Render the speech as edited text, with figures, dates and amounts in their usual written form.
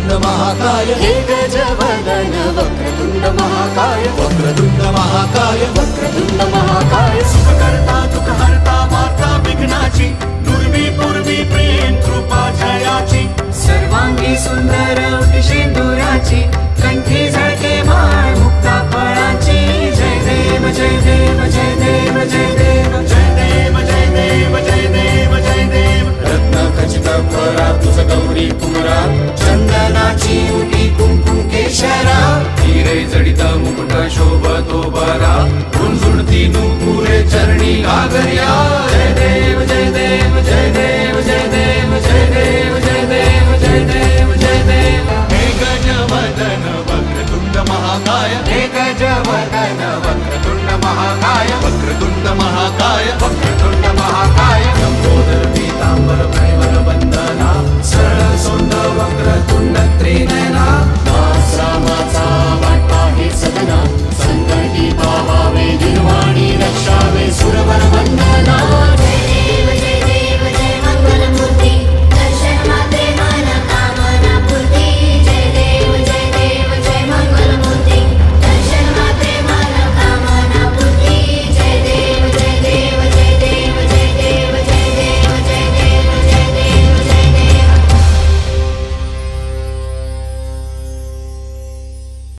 वक्रतुंड महाकाय हे गजवदन वक्रतुंड महाकाय वक्रतुंड महाकाय वक्रतुंड महाकाय सुखकर्ता दुःखहर्ता वार्ता विघ्नाची दुर्वी पूर्वी प्रेम कृपा जयाची सर्वांगी सुंदर शेंदुराची कंठी झळके माळ मुक्ता फळाची जय देव जय देव जय देव जय देव जय देव जय देव जय देव जय देव रत्न खचित फरा तुझ गौरी कुमरा चंदनाची उटी कुंकुम केशरा हिरे जडित मुकुट शोभतो बरा गुंजुळती नुपुरे चरणी घागर्या जय देव जय देव जय देव जय देव जय देव जय देव जय देव जय देव हे गजवदन वक्रतुंड महाकाय हे गजवदन वक्रतुंड महाकाय वक्रतुंड महाकाय वक्रतुंड महाकाय लंबोदर पीतांबर परिमल वंदना सरळ सोंड वक्रतुंड त्रिनयन